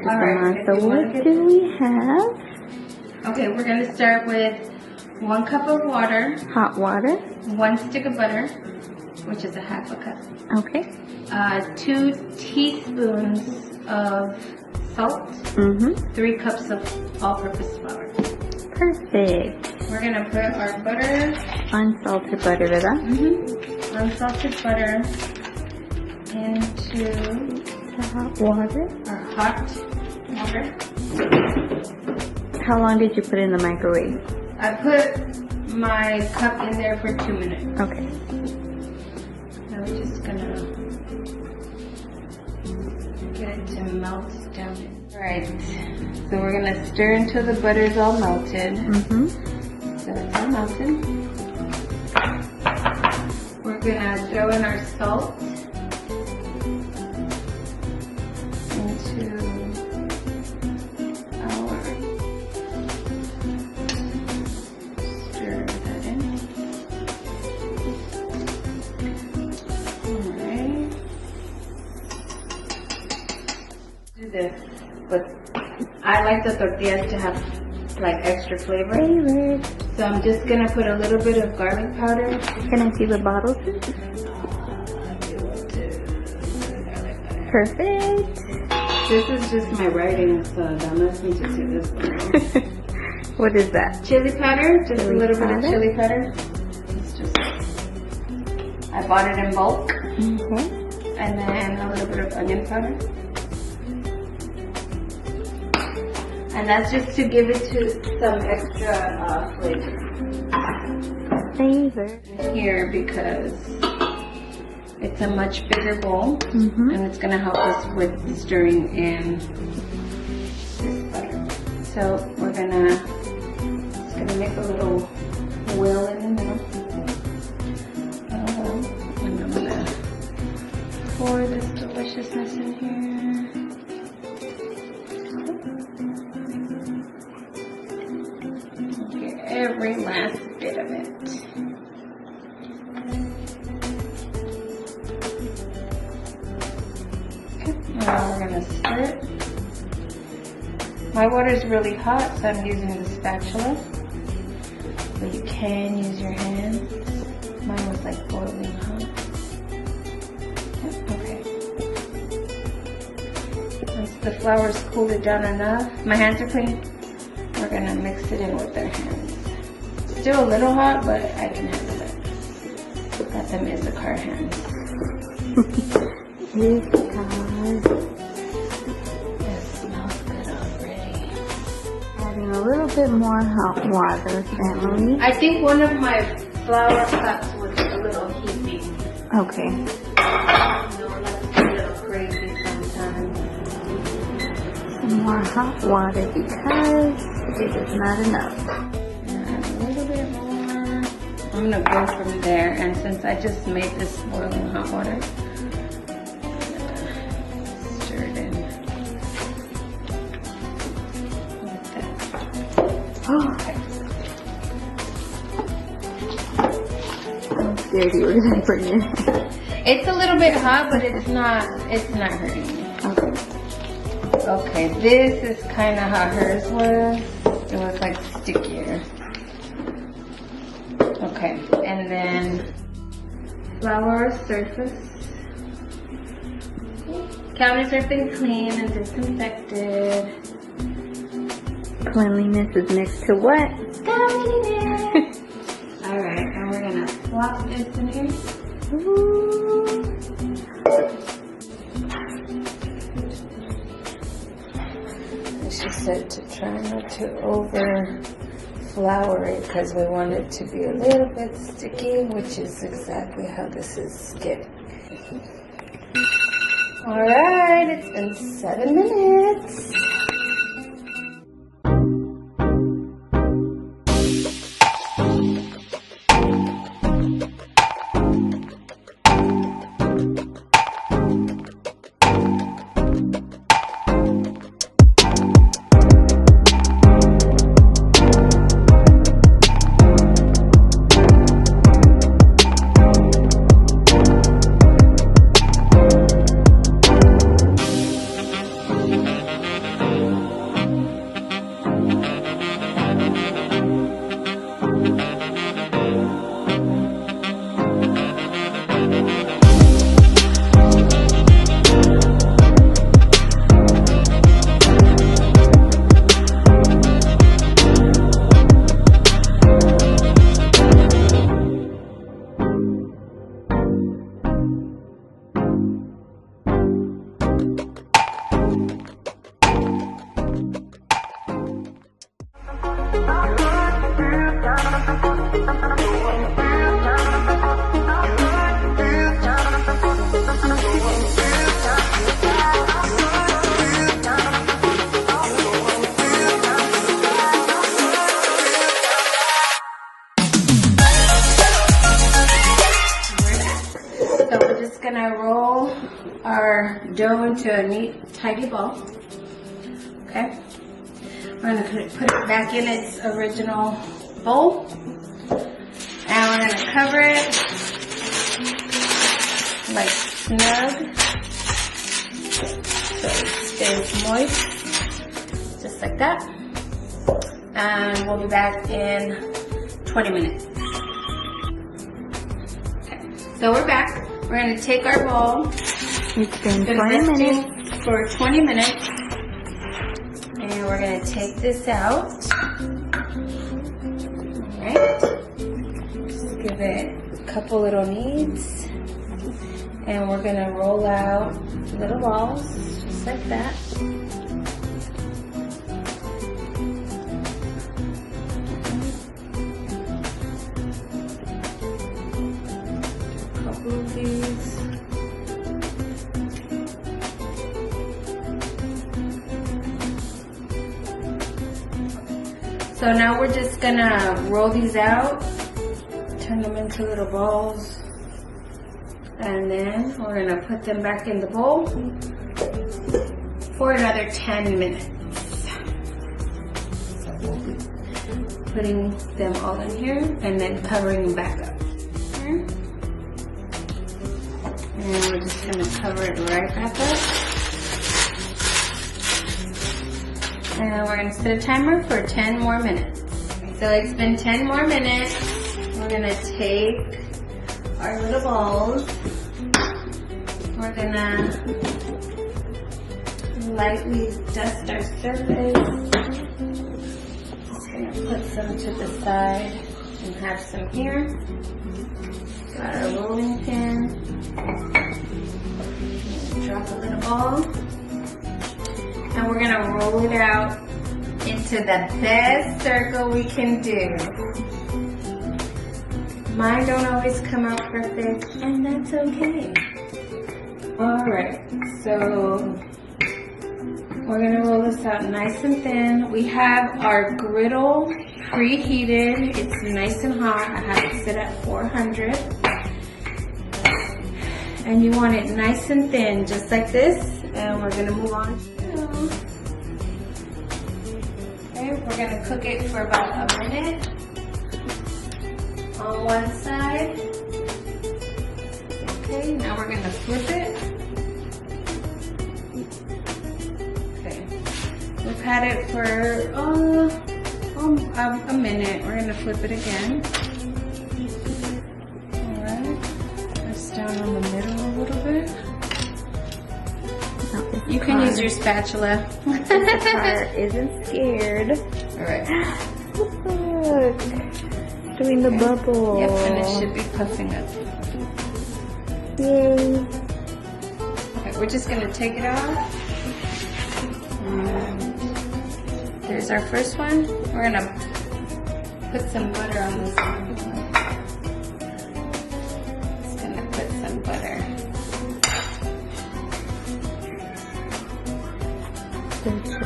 of the month. So what do we have? Okay, we're going to start with 1 cup of water. Hot water. 1 stick of butter, which is a half a cup. Okay. 2 teaspoons of salt. 3 cups of all-purpose flour. Perfect. We're going to put our butter. Unsalted butter, ¿verdad? Unsalted butter into the hot water. Our hot water. How long did you put it in the microwave? I put my cup in there for 2 minutes. Okay. Now we're just gonna get it to melt down. Alright, so we're gonna stir until the butter's all melted. So it's all melted. We're gonna throw in our salt into our stir that in. Alright. Do this, but I like the tortillas to have like extra flavor. So I'm just gonna put a little bit of garlic powder. Can I see the bottles? Perfect. This is just my writing, so don't let me just do this one. What is that? Chili powder, just a little bit of chili powder. It's just, I bought it in bulk. And then a little bit of onion powder. And that's just to give it to some extra flavor. Here because it's a much bigger bowl, and it's going to help us with stirring in this butter. So we're just gonna make a little well in the middle. And I'm gonna pour this deliciousness in here. Get every last bit of it. Now we're going to stir it. My water is really hot, so I'm using the spatula. But you can use your hands. Mine was like boiling hot. Okay. Once the flour's cooled it down enough, my hands are clean. We're going to mix it in with our hands. Still a little hot, but I can handle it. Got them Issachar hands. It smells good already. Adding a little bit more hot water, family. I think one of my flour cups was a little heapy. Okay. You know, that's a little crazy sometimes. Some more hot water because it is not enough. And a little bit more. I'm gonna go from there, and since I just made this boiling hot water, I'm scared you were gonna burn your hand. it's a little bit hot, but it's not hurting me. Okay. Okay, this is kind of how hers was. It was like stickier. Okay, and then flour surface. Counters are been clean and disinfected. Cleanliness is next to what? Cleanliness. Alright, and we're gonna flop this in here. Ooh. She said to try not to over flour it because we want it to be a little bit sticky, which is exactly how this is getting. Alright, it's been 7 minutes. our dough into a neat, tidy ball. Okay. We're going to put it back in its original bowl. And we're going to cover it like snug so it stays moist, just like that. And we'll be back in 20 minutes. Okay, so we're back. We're going to take our bowl. It's been 20 minutes. For 20 minutes. And we're going to take this out. Alright. Just give it a couple little kneads. And we're going to roll out little balls, just like that. A couple of these. So now we're just gonna roll these out, turn them into little balls, and then we're gonna put them back in the bowl for another 10 minutes. So we'll be putting them all in here and then covering them back up. Here. And we're just gonna cover it right back up. And we're going to set a timer for 10 more minutes. So it's been 10 more minutes. We're going to take our little balls. We're going to lightly dust our surface. Just going to put some to the side and have some here. Got our rolling pin. Drop a little ball. And we're gonna roll it out into the best circle we can do. Mine don't always come out perfect, and that's okay. Alright, so we're gonna roll this out nice and thin. We have our griddle preheated. It's nice and hot. I have it set at 400. And you want it nice and thin, just like this. And we're gonna move on. Okay, we're gonna cook it for about a minute on one side. Okay, now we're gonna flip it. Okay, we've had it for a minute. We're gonna flip it again. All right, press down on the middle a little bit. You can use your spatula. The car isn't scared. Alright. Look. Doing the bubble. Yep, and it should be puffing up. Yay. Okay, we're just going to take it off. There's our first one. We're going to put some butter on this one. Just going to put some butter.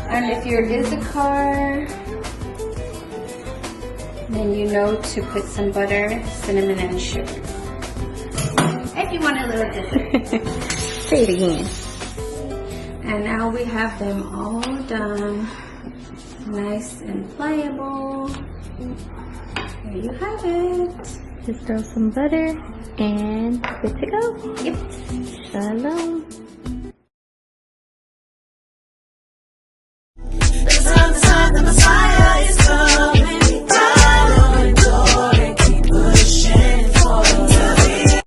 And if you're Issachar, then you know to put some butter, cinnamon, and sugar. If you want a little dessert. Say it again. And now we have them all done. Nice and pliable. There you have it. Just throw some butter and good to go. Yep. Shalom.